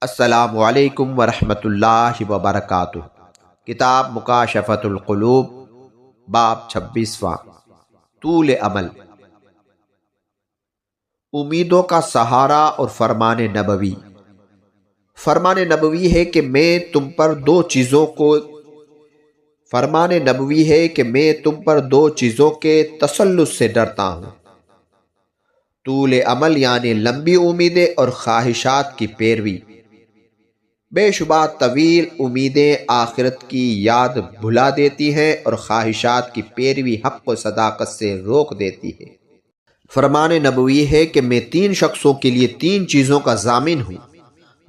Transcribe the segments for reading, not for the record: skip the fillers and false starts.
السلام علیکم ورحمۃ اللہ وبرکاتہ۔ کتاب مکاشفۃ القلوب، باب 26واں، طول عمل، امیدوں کا سہارا اور فرمان نبوی۔ فرمان نبوی ہے کہ میں تم پر دو چیزوں کے تسلط سے ڈرتا ہوں، طول عمل یعنی لمبی امیدیں اور خواہشات کی پیروی۔ بے شبہ طویل امیدیں آخرت کی یاد بھلا دیتی ہیں اور خواہشات کی پیروی حق و صداقت سے روک دیتی ہے۔ فرمان نبوی ہے کہ میں 3 شخصوں کے لیے 3 چیزوں کا ضامن ہوں: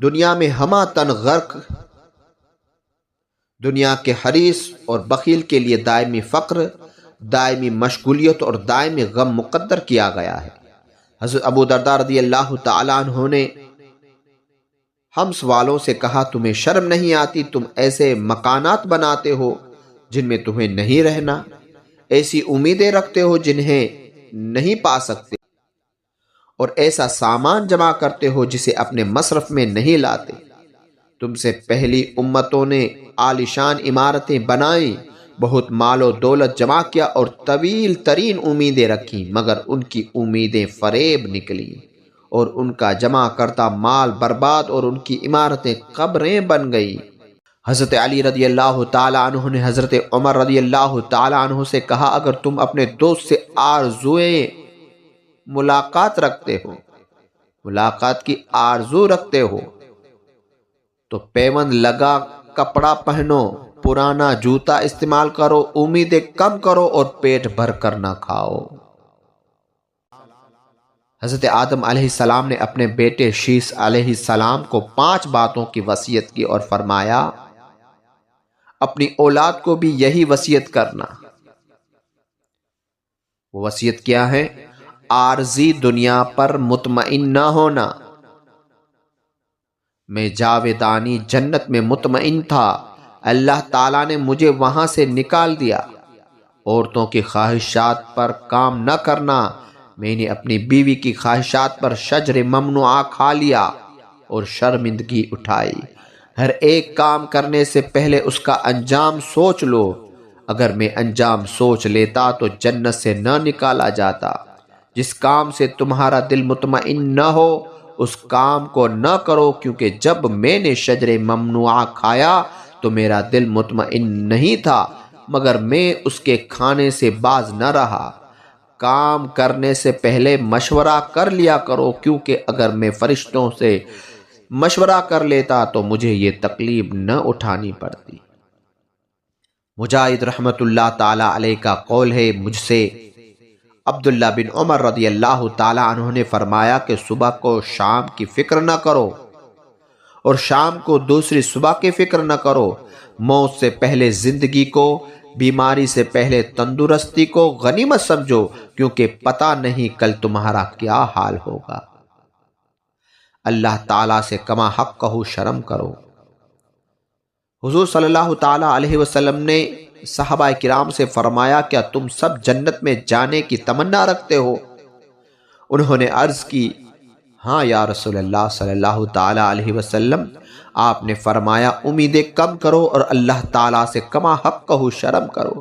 دنیا میں ہمہ تن غرق، دنیا کے حریص اور بخیل کے لیے دائمی فقر، دائمی مشغولیت اور دائمی غم مقدر کیا گیا ہے۔ حضرت ابو درداء رضی اللہ تعالیٰ عنہ نے ہم سوالوں سے کہا، تمہیں شرم نہیں آتی؟ تم ایسے مکانات بناتے ہو جن میں تمہیں نہیں رہنا، ایسی امیدیں رکھتے ہو جنہیں نہیں پا سکتے، اور ایسا سامان جمع کرتے ہو جسے اپنے مصرف میں نہیں لاتے۔ تم سے پہلی امتوں نے عالیشان عمارتیں بنائیں، بہت مال و دولت جمع کیا اور طویل ترین امیدیں رکھیں، مگر ان کی امیدیں فریب نکلیں اور ان کا جمع کرتا مال برباد اور ان کی عمارتیں قبریں بن گئی۔ حضرت علی رضی اللہ تعالیٰ عنہ نے حضرت عمر رضی اللہ تعالیٰ عنہ سے کہا، اگر تم اپنے دوست سے آرزوئے ملاقات رکھتے ہو، ملاقات کی آرزو رکھتے ہو، تو پیوند لگا کپڑا پہنو، پرانا جوتا استعمال کرو، امیدیں کم کرو اور پیٹ بھر کر نہ کھاؤ۔ حضرت آدم علیہ السلام نے اپنے بیٹے شیث علیہ السلام کو 5 باتوں کی وصیت کی اور فرمایا، اپنی اولاد کو بھی یہی وصیت کرنا۔ وہ وصیت کیا ہے؟ عارضی دنیا پر مطمئن نہ ہونا۔ میں جاویدانی جنت میں مطمئن تھا، اللہ تعالیٰ نے مجھے وہاں سے نکال دیا۔ عورتوں کی خواہشات پر کام نہ کرنا، میں نے اپنی بیوی کی خواہشات پر شجر ممنوعہ کھا لیا اور شرمندگی اٹھائی۔ ہر ایک کام کرنے سے پہلے اس کا انجام سوچ لو، اگر میں انجام سوچ لیتا تو جنت سے نہ نکالا جاتا۔ جس کام سے تمہارا دل مطمئن نہ ہو اس کام کو نہ کرو، کیونکہ جب میں نے شجر ممنوعہ کھایا تو میرا دل مطمئن نہیں تھا، مگر میں اس کے کھانے سے باز نہ رہا۔ کام کرنے سے پہلے مشورہ کر لیا کرو، کیونکہ اگر میں فرشتوں سے مشورہ کر لیتا تو مجھے یہ تکلیف نہ اٹھانی پڑتی۔ مجاہد رحمت اللہ تعالیٰ علیہ کا قول ہے، مجھ سے عبداللہ بن عمر رضی اللہ تعالیٰ عنہ نے فرمایا کہ صبح کو شام کی فکر نہ کرو اور شام کو دوسری صبح کی فکر نہ کرو۔ موت سے پہلے زندگی کو، بیماری سے پہلے تندرستی کو غنیمت سمجھو، کیونکہ پتہ نہیں کل تمہارا کیا حال ہوگا۔ اللہ تعالیٰ سے کما حق کہو، شرم کرو۔ حضور صلی اللہ تعالیٰ علیہ وسلم نے صحابہ کرام سے فرمایا، کیا تم سب جنت میں جانے کی تمنا رکھتے ہو؟ انہوں نے عرض کی، ہاں یا رسول اللہ صلی اللہ تعالیٰ علیہ وسلم۔ آپ نے فرمایا، امیدیں کم کرو اور اللہ تعالیٰ سے کما حق کہو، شرم کرو۔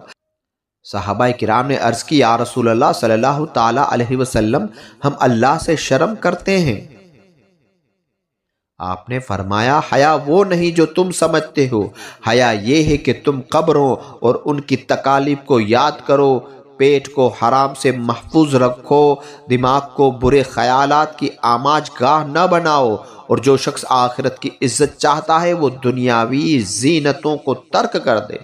صحابہ کرام نے عرض کی، یا رسول اللہ صلی اللہ تعالیٰ علیہ وسلم، ہم اللہ سے شرم کرتے ہیں۔ آپ نے فرمایا، حیا وہ نہیں جو تم سمجھتے ہو، حیا یہ ہے کہ تم قبروں اور ان کی تکالیف کو یاد کرو، پیٹ کو حرام سے محفوظ رکھو، دماغ کو برے خیالات کی آماج گاہ نہ بناؤ، اور جو شخص آخرت کی عزت چاہتا ہے وہ دنیاوی زینتوں کو ترک کر دے۔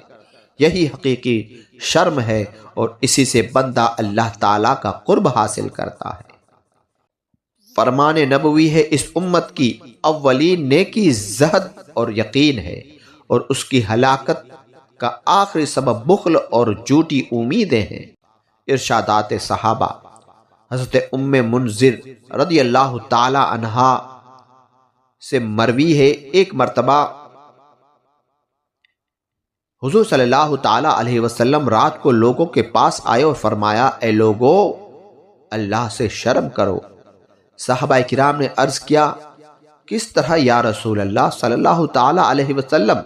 یہی حقیقی شرم ہے اور اسی سے بندہ اللہ تعالیٰ کا قرب حاصل کرتا ہے۔ فرمان نبوی ہے، اس امت کی اولین نیکی زہد اور یقین ہے، اور اس کی ہلاکت کا آخری سبب بخل اور جھوٹی امیدیں ہیں۔ ارشادات صحابہ۔ حضرت ام منذر رضی اللہ تعالی عنہا سے مروی ہے، ایک مرتبہ حضور صلی اللہ تعالی علیہ وسلم رات کو لوگوں کے پاس آئے اور فرمایا، اے لوگو، اللہ سے شرم کرو۔ صحابہ کرام نے عرض کیا کس طرح یا رسول اللہ صلی اللہ تعالی علیہ وسلم؟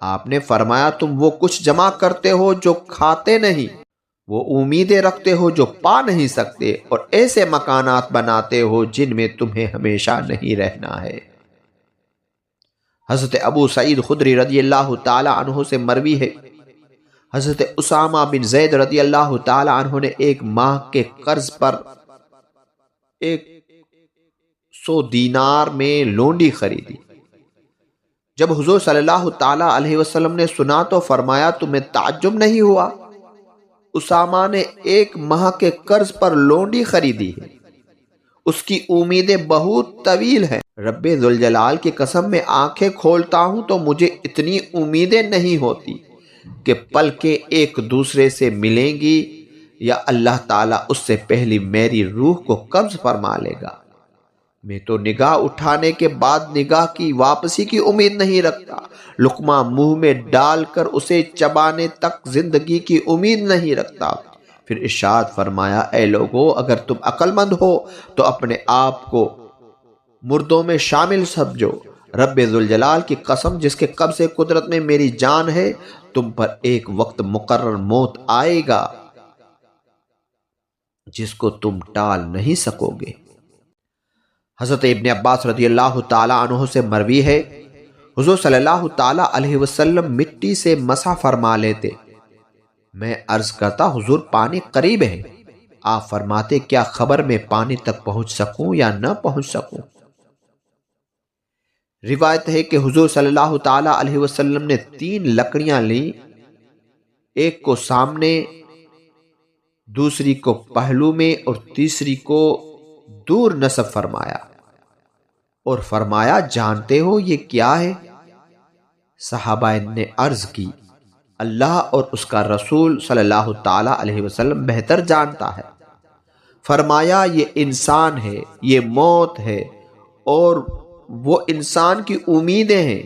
آپ نے فرمایا تم وہ کچھ جمع کرتے ہو جو کھاتے نہیں، وہ امیدیں رکھتے ہو جو پا نہیں سکتے، اور ایسے مکانات بناتے ہو جن میں تمہیں ہمیشہ نہیں رہنا ہے۔ حضرت ابو سعید خدری رضی اللہ تعالی عنہ سے مروی ہے، حضرت اسامہ بن زید رضی اللہ تعالی عنہ نے ایک ماہ کے قرض پر 100 دینار میں لونڈی خریدی۔ جب حضور صلی اللہ تعالی علیہ وسلم نے سنا تو فرمایا تمہیں تعجب نہیں ہوا؟ اسامہ نے 1 ماہ کے قرض پر لونڈی خریدی ہے، اس کی امیدیں بہت طویل ہیں۔ رب ذوالجلال کی قسم میں آنکھیں کھولتا ہوں تو مجھے اتنی امیدیں نہیں ہوتی کہ پلکیں ایک دوسرے سے ملیں گی یا اللہ تعالیٰ اس سے پہلی میری روح کو قبض فرما لے گا۔ میں تو نگاہ اٹھانے کے بعد نگاہ کی واپسی کی امید نہیں رکھتا، لقمہ منہ میں ڈال کر اسے چبانے تک زندگی کی امید نہیں رکھتا۔ پھر ارشاد فرمایا اے لوگو، اگر تم عقل مند ہو تو اپنے آپ کو مردوں میں شامل سمجھو۔ رب ذوالجلال کی قسم جس کے قبضے قدرت میں میری جان ہے، تم پر ایک وقت مقرر موت آئے گا جس کو تم ٹال نہیں سکو گے۔ حضرت ابن عباس رضی اللہ تعالی عنہ سے مروی ہے، حضور صلی اللہ تعالی علیہ وسلم مٹی سے مسح فرما لیتے۔ میں عرض کرتا حضور پانی قریب ہے، آپ فرماتے کیا خبر میں پانی تک پہنچ سکوں یا نہ پہنچ سکوں؟ روایت ہے کہ حضور صلی اللہ تعالی علیہ وسلم نے 3 لکڑیاں لی، ایک کو سامنے، دوسری کو پہلو میں اور تیسری کو دور نصب فرمایا اور فرمایا جانتے ہو یہ کیا ہے؟ صحابہ نے عرض کی اللہ اور اس کا رسول صلی اللہ تعالی علیہ وسلم بہتر جانتا ہے۔ فرمایا یہ انسان ہے، یہ موت ہے، اور وہ انسان کی امیدیں ہیں۔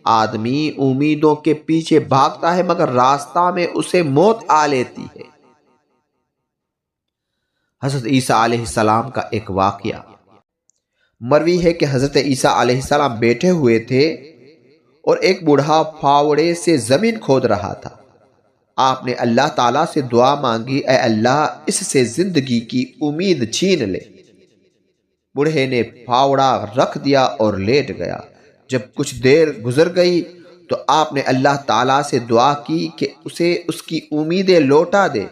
آدمی امیدوں کے پیچھے بھاگتا ہے مگر راستہ میں اسے موت آ لیتی ہے۔ حضرت عیسیٰ علیہ السلام کا ایک واقعہ مروی ہے کہ حضرت عیسیٰ علیہ السلام بیٹھے ہوئے تھے اور ایک بوڑھا پھاوڑے سے زمین کھود رہا تھا۔ آپ نے اللہ تعالیٰ سے دعا مانگی اے اللہ اس سے زندگی کی امید چھین لے۔ بوڑھے نے پھاوڑا رکھ دیا اور لیٹ گیا۔ جب کچھ دیر گزر گئی تو آپ نے اللہ تعالیٰ سے دعا کی کہ اسے اس کی امیدیں لوٹا دے۔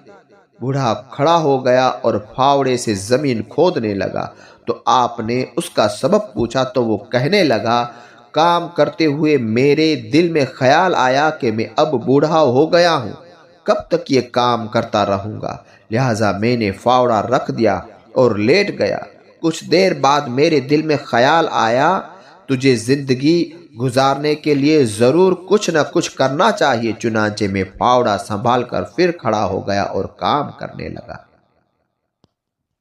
بوڑھا کھڑا ہو گیا اور پھاوڑے سے زمین کھودنے لگا تو آپ نے اس کا سبب پوچھا تو وہ کہنے لگا کام کرتے ہوئے میرے دل میں خیال آیا کہ میں اب بوڑھا ہو گیا ہوں، کب تک یہ کام کرتا رہوں گا، لہٰذا میں نے پھاوڑا رکھ دیا اور لیٹ گیا۔ کچھ دیر بعد میرے دل میں خیال آیا تجھے زندگی گزارنے کے لیے ضرور کچھ نہ کچھ کرنا چاہیے، چنانچہ میں پھاوڑا سنبھال کر پھر کھڑا ہو گیا اور کام کرنے لگا۔